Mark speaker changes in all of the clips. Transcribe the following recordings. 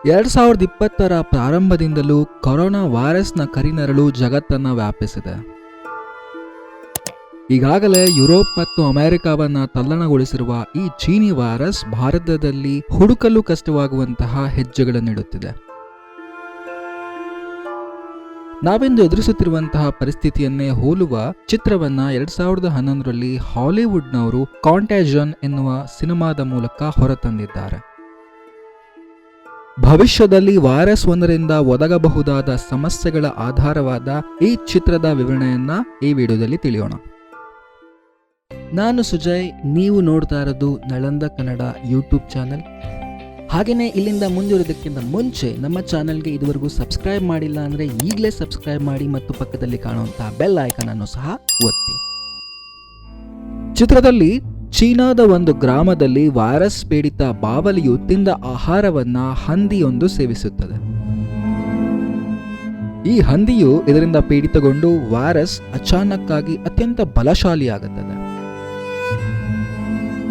Speaker 1: 2020 ಪ್ರಾರಂಭದಿಂದಲೂ corona ವೈರಸ್ನ ಕರಿನೆರಳು ಜಗತ್ತನ್ನು ವ್ಯಾಪಿಸಿದೆ. ಈಗಾಗಲೇ ಯುರೋಪ್ ಮತ್ತು ಅಮೆರಿಕವನ್ನ ತಲ್ಲಣಗೊಳಿಸಿರುವ ಈ ಚೀನಿ ವೈರಸ್ ಭಾರತದಲ್ಲಿ ಹುಡುಕಲು ಕಷ್ಟವಾಗುವಂತಹ ಹೆಜ್ಜೆಗಳನ್ನಿಡುತ್ತಿದೆ. ನಾವಿಂದು ಎದುರಿಸುತ್ತಿರುವಂತಹ ಪರಿಸ್ಥಿತಿಯನ್ನೇ ಹೋಲುವ ಚಿತ್ರವನ್ನ 2011ರಲ್ಲಿ ಹಾಲಿವುಡ್ನವರು ಕಾಂಟ್ಯಾಜಿಯನ್ ಎನ್ನುವ ಸಿನಿಮಾದ ಮೂಲಕ ಹೊರತಂದಿದ್ದಾರೆ. ಭವಿಷ್ಯದಲ್ಲಿ ವೈರಸ್ ಒಂದರಿಂದ ಒದಗಬಹುದಾದ ಸಮಸ್ಯೆಗಳ ಆಧಾರವಾದ ಈ ಚಿತ್ರದ ವಿವರಣೆಯನ್ನ ಈ ವಿಡಿಯೋದಲ್ಲಿ ತಿಳಿಯೋಣ. ನಾನು ಸುಜಯ್, ನೀವು ನೋಡ್ತಾ ಇರೋದು ನಳಂದ ಕನ್ನಡ ಯೂಟ್ಯೂಬ್ ಚಾನೆಲ್. ಹಾಗೆಯೇ ಇಲ್ಲಿಂದ ಮುಂದುವರಿಯೋದಕ್ಕಿಂತ ಮುಂಚೆ ನಮ್ಮ ಚಾನೆಲ್ಗೆ ಇದುವರೆಗೂ ಸಬ್ಸ್ಕ್ರೈಬ್ ಮಾಡಿಲ್ಲ ಅಂದರೆ ಈಗಲೇ ಸಬ್ಸ್ಕ್ರೈಬ್ ಮಾಡಿ ಮತ್ತು ಪಕ್ಕದಲ್ಲಿ ಕಾಣುವಂತಹ ಬೆಲ್ ಐಕಾನ್ ಅನ್ನು ಸಹ ಒತ್ತಿ. ಚಿತ್ರದಲ್ಲಿ ಚೀನಾದ ಒಂದು ಗ್ರಾಮದಲ್ಲಿ ವೈರಸ್ ಪೀಡಿತ ಬಾವಲಿಯು ತಿಂದ ಆಹಾರವನ್ನ ಹಂದಿಯೊಂದು ಸೇವಿಸುತ್ತದೆ. ಈ ಹಂದಿಯು ಇದರಿಂದ ಪೀಡಿತಗೊಂಡು ವೈರಸ್ ಅಚಾನಕ್ಕಾಗಿ ಅತ್ಯಂತ ಬಲಶಾಲಿಯಾಗುತ್ತದೆ.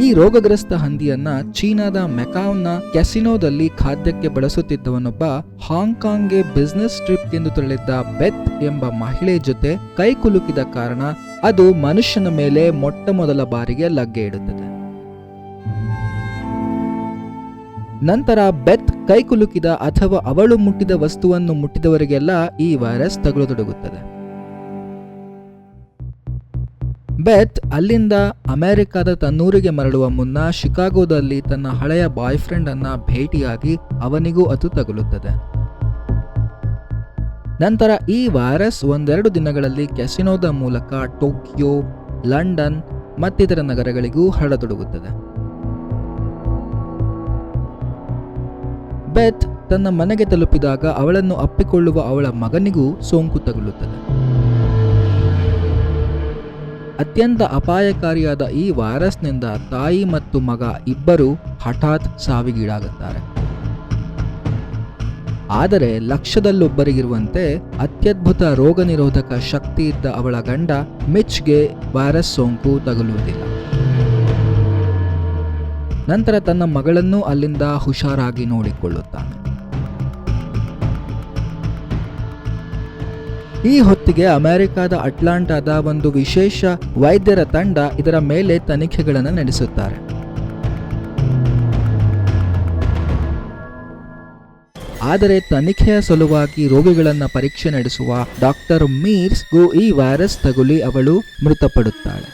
Speaker 1: ಈ ರೋಗಗ್ರಸ್ತ ಹಂದಿಯನ್ನ ಚೀನಾದ ಮೆಕಾವ್ನ ಕ್ಯಾಸಿನೋದಲ್ಲಿ ಖಾದ್ಯಕ್ಕೆ ಬಳಸುತ್ತಿದ್ದವನೊಬ್ಬ ಹಾಂಗ್ಕಾಂಗ್ಗೆ ಬಿಸಿನೆಸ್ ಟ್ರಿಪ್ ಎಂದು ತೆರಳಿದ್ದ ಬೆತ್ ಎಂಬ ಮಹಿಳೆ ಜೊತೆ ಕೈಕುಲುಕಿದ ಕಾರಣ ಅದು ಮನುಷ್ಯನ ಮೇಲೆ ಮೊಟ್ಟ ಮೊದಲ ಬಾರಿಗೆ ಲಗ್ಗೆ ಇಡುತ್ತದೆ. ನಂತರ ಬೆತ್ ಕೈಕುಲುಕಿದ ಅಥವಾ ಅವಳು ಮುಟ್ಟಿದ ವಸ್ತುವನ್ನು ಮುಟ್ಟಿದವರಿಗೆಲ್ಲ ಈ ವೈರಸ್ ತಗುಲತೊಡಗುತ್ತದೆ. ಬೆತ್ ಅಲ್ಲಿಂದ ಅಮೆರಿಕದ ತನ್ನೂರಿಗೆ ಮರಳುವ ಮುನ್ನ ಶಿಕಾಗೋದಲ್ಲಿ ತನ್ನ ಹಳೆಯ ಬಾಯ್ ಫ್ರೆಂಡ್ ಅನ್ನ ಭೇಟಿಯಾಗಿ ಅವನಿಗೂ ಅದು ತಗುಲುತ್ತದೆ. ನಂತರ ಈ ವೈರಸ್ ಒಂದೆರಡು ದಿನಗಳಲ್ಲಿ ಕ್ಯಾಸಿನೋದ ಮೂಲಕ ಟೋಕಿಯೋ, ಲಂಡನ್ ಮತ್ತಿತರ ನಗರಗಳಿಗೂ ಹರಡತೊಡಗುತ್ತದೆ. ಬೆತ್ ತನ್ನ ಮನೆಗೆ ತಲುಪಿದಾಗ ಅವಳನ್ನು ಅಪ್ಪಿಕೊಳ್ಳುವ ಅವಳ ಮಗನಿಗೂ ಸೋಂಕು ತಗುಲುತ್ತದೆ. ಅತ್ಯಂತ ಅಪಾಯಕಾರಿಯಾದ ಈ ವೈರಸ್ನಿಂದ ತಾಯಿ ಮತ್ತು ಮಗ ಇಬ್ಬರು ಹಠಾತ್ ಸಾವಿಗೀಡಾಗುತ್ತಾರೆ. ಆದರೆ ಲಕ್ಷದಲ್ಲೊಬ್ಬರಿಗಿರುವಂತೆ ಅತ್ಯದ್ಭುತ ರೋಗ ನಿರೋಧಕ ಶಕ್ತಿ ಇದ್ದ ಅವಳ ಗಂಡ ಮಿಚ್ಗೆ ವೈರಸ್ ಸೋಂಕು ತಗುಲುವುದಿಲ್ಲ. ನಂತರ ತನ್ನ ಮಗಳನ್ನು ಅಲ್ಲಿಂದ ಹುಷಾರಾಗಿ ನೋಡಿಕೊಳ್ಳುತ್ತಾನೆ. ಈ ಹೊತ್ತಿಗೆ ಅಮೆರಿಕದ ಅಟ್ಲಾಂಟಾದ ಒಂದು ವಿಶೇಷ ವೈದ್ಯರ ತಂಡ ಇದರ ಮೇಲೆ ತನಿಖೆಗಳನ್ನು ನಡೆಸುತ್ತಾರೆ. ಆದರೆ ತನಿಖೆಯ ಸಲುವಾಗಿ ರೋಗಿಗಳನ್ನ ಪರೀಕ್ಷೆ ನಡೆಸುವ ಡಾಕ್ಟರ್ ಮೀರ್ಸ್ಗೂ ಈ ವೈರಸ್ ತಗುಲಿ ಅವಳು ಮೃತಪಡುತ್ತಾಳೆ.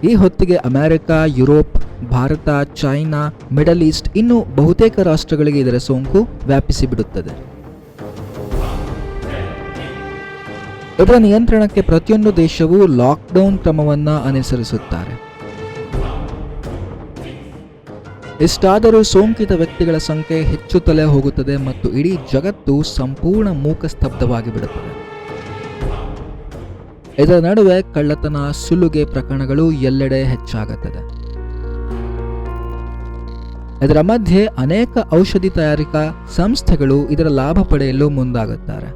Speaker 1: ಈ ಹೊತ್ತಿಗೆ America, Europe, Bharat, China, middle East ಇನ್ನು ಬಹುತೇಕ ರಾಷ್ಟ್ರಗಳಿಗೆ ಇದರ ಸೋಂಕು ವ್ಯಾಪಿಸಿಬಿಡುತ್ತದೆ. ಇದರ ನಿಯಂತ್ರಣಕ್ಕೆ ಪ್ರತಿಯೊಂದು ದೇಶವೂ ಲಾಕ್ಡೌನ್ ಕ್ರಮವನ್ನ ಅನುಸರಿಸುತ್ತಾರೆ. ಇಷ್ಟಾದರೂ ಸೋಂಕಿತ ವ್ಯಕ್ತಿಗಳ ಸಂಖ್ಯೆ ಹೆಚ್ಚುತ್ತಲೇ ಹೋಗುತ್ತದೆ ಮತ್ತು ಇಡೀ ಜಗತ್ತು ಸಂಪೂರ್ಣ ಮೂಕಸ್ತಬ್ಧವಾಗಿ ಬಿಡುತ್ತದೆ. ಇದರ ನಡುವೆ ಕಳ್ಳತನ, ಸುಲುಗೆ ಪ್ರಕರಣಗಳು ಎಲ್ಲೆಡೆ ಹೆಚ್ಚಾಗುತ್ತದೆ. ಇದರ ಮಧ್ಯೆ ಅನೇಕ ಔಷಧಿ ತಯಾರಿಕಾ ಸಂಸ್ಥೆಗಳು ಇದರ ಲಾಭ ಪಡೆಯಲು ಮುಂದಾಗುತ್ತಾರೆ.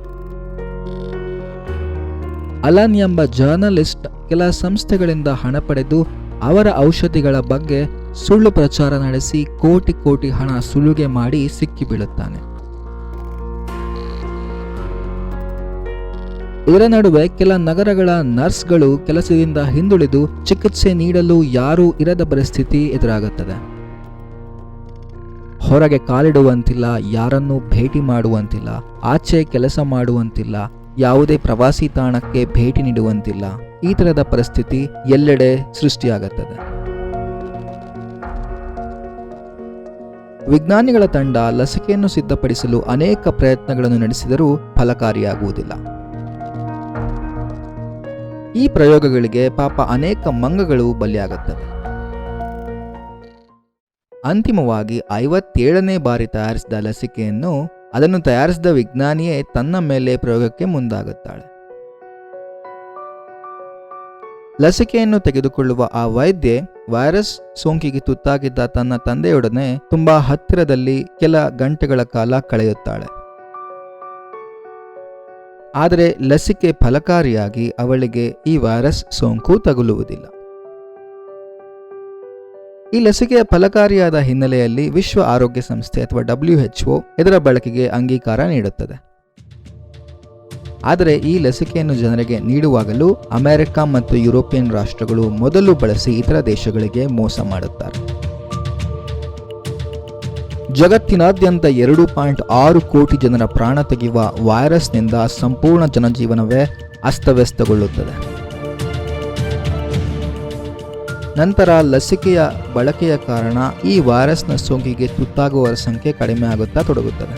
Speaker 1: ಅಲನ್ ಎಂಬ ಜರ್ನಲಿಸ್ಟ್ ಕೆಲ ಸಂಸ್ಥೆಗಳಿಂದ ಹಣ ಪಡೆದು ಅವರ ಔಷಧಿಗಳ ಬಗ್ಗೆ ಸುಳ್ಳು ಪ್ರಚಾರ ನಡೆಸಿ ಕೋಟಿ ಕೋಟಿ ಹಣ ಸುಲುಗೆ ಮಾಡಿ ಸಿಕ್ಕಿಬೀಳುತ್ತಾನೆ. ಇದರ ನಡುವೆ ಕೆಲ ನಗರಗಳ ನರ್ಸ್ಗಳು ಕೆಲಸದಿಂದ ಹಿಂದುಳಿದು ಚಿಕಿತ್ಸೆ ನೀಡಲು ಯಾರೂ ಇರದ ಪರಿಸ್ಥಿತಿ ಎದುರಾಗುತ್ತದೆ. ಹೊರಗೆ ಕಾಲಿಡುವಂತಿಲ್ಲ, ಯಾರನ್ನೂ ಭೇಟಿ ಮಾಡುವಂತಿಲ್ಲ, ಆಚೆ ಕೆಲಸ ಮಾಡುವಂತಿಲ್ಲ, ಯಾವುದೇ ಪ್ರವಾಸಿ ತಾಣಕ್ಕೆ ಭೇಟಿ ನೀಡುವಂತಿಲ್ಲ. ಈ ತರಹದ ಪರಿಸ್ಥಿತಿ ಎಲ್ಲೆಡೆ ಸೃಷ್ಟಿಯಾಗುತ್ತದೆ. ವಿಜ್ಞಾನಿಗಳ ತಂಡ ಲಸಿಕೆಯನ್ನು ಸಿದ್ಧಪಡಿಸಲು ಅನೇಕ ಪ್ರಯತ್ನಗಳನ್ನು ನಡೆಸಿದರೂ ಫಲಕಾರಿಯಾಗುವುದಿಲ್ಲ. ಈ ಪ್ರಯೋಗಗಳಿಗೆ ಪಾಪ ಅನೇಕ ಮಂಗಗಳು ಬಲಿಯಾಗುತ್ತವೆ. ಅಂತಿಮವಾಗಿ 57ನೇ ಬಾರಿ ತಯಾರಿಸಿದ ಲಸಿಕೆಯನ್ನು ಅದನ್ನು ತಯಾರಿಸಿದ ವಿಜ್ಞಾನಿಯೇ ತನ್ನ ಮೇಲೆ ಪ್ರಯೋಗಕ್ಕೆ ಮುಂದಾಗುತ್ತಾಳೆ. ಲಸಿಕೆಯನ್ನು ತೆಗೆದುಕೊಳ್ಳುವ ಆ ವೈದ್ಯೆ ವೈರಸ್ ಸೋಂಕಿಗೆ ತುತ್ತಾಗಿದ್ದ ತನ್ನ ತಂದೆಯೊಡನೆ ತುಂಬಾ ಹತ್ತಿರದಲ್ಲಿ ಕೆಲ ಗಂಟೆಗಳ ಕಾಲ ಕಳೆಯುತ್ತಾಳೆ. ಆದರೆ ಲಸಿಕೆ ಫಲಕಾರಿಯಾಗಿ ಅವಳಿಗೆ ಈ ವೈರಸ್ ಸೋಂಕು ತಗುಲುವುದಿಲ್ಲ. ಈ ಲಸಿಕೆಯ ಫಲಕಾರಿಯಾದ ಹಿನ್ನೆಲೆಯಲ್ಲಿ ವಿಶ್ವ ಆರೋಗ್ಯ ಸಂಸ್ಥೆ ಅಥವಾ WHO ಇದರ ಬಳಕೆಗೆ ಅಂಗೀಕಾರ ನೀಡುತ್ತದೆ. ಆದರೆ ಈ ಲಸಿಕೆಯನ್ನು ಜನರಿಗೆ ನೀಡುವಾಗಲೂ ಅಮೆರಿಕ ಮತ್ತು ಯುರೋಪಿಯನ್ ರಾಷ್ಟ್ರಗಳು ಮೊದಲು ಬಳಸಿ ಇತರ ದೇಶಗಳಿಗೆ ಮೋಸ ಮಾಡುತ್ತಾರೆ. ಜಗತ್ತಿನಾದ್ಯಂತ 2.6 ಕೋಟಿ ಜನರ ಪ್ರಾಣ ತೆಗೆಯುವ ವೈರಸ್ನಿಂದ ಸಂಪೂರ್ಣ ಜನಜೀವನವೇ ಅಸ್ತವ್ಯಸ್ತಗೊಳ್ಳುತ್ತದೆ. ನಂತರ ಲಸಿಕೆಯ ಬಳಕೆಯ ಕಾರಣ ಈ ವೈರಸ್ನ ಸೋಂಕಿಗೆ ತುತ್ತಾಗುವವರ ಸಂಖ್ಯೆ ಕಡಿಮೆ ಆಗುತ್ತಾ ತೊಡಗುತ್ತದೆ.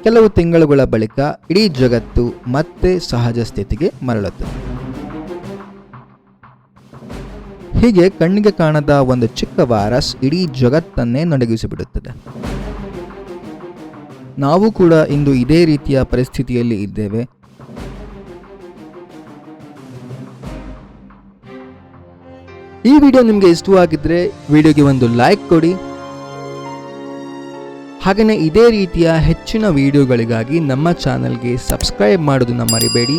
Speaker 1: ಕೆಲವು ತಿಂಗಳುಗಳ ಬಳಿಕ ಇಡೀ ಜಗತ್ತು ಮತ್ತೆ ಸಹಜ ಸ್ಥಿತಿಗೆ ಮರಳುತ್ತದೆ. ಹೀಗೆ ಕಣ್ಣಿಗೆ ಕಾಣದ ಒಂದು ಚಿಕ್ಕ ವೈರಸ್ ಇಡೀ ಜಗತ್ತನ್ನೇ ನಡುಗಿಸಿಬಿಡುತ್ತದೆ. ನಾವು ಕೂಡ ಇಂದು ಇದೇ ರೀತಿಯ ಪರಿಸ್ಥಿತಿಯಲ್ಲಿ ಇದ್ದೇವೆ. ಈ ವಿಡಿಯೋ ನಿಮಗೆ ಇಷ್ಟವಾಗಿದ್ರೆ ವಿಡಿಯೋಗೆ ಒಂದು ಲೈಕ್ ಕೊಡಿ. ಹಾಗೆಯೇ ಇದೇ ರೀತಿಯ ಹೆಚ್ಚಿನ ವಿಡಿಯೋಗಳಿಗಾಗಿ ನಮ್ಮ ಚಾನೆಲ್ಗೆ ಸಬ್ಸ್ಕ್ರೈಬ್ ಮಾಡೋದನ್ನ ಮರಿಬೇಡಿ.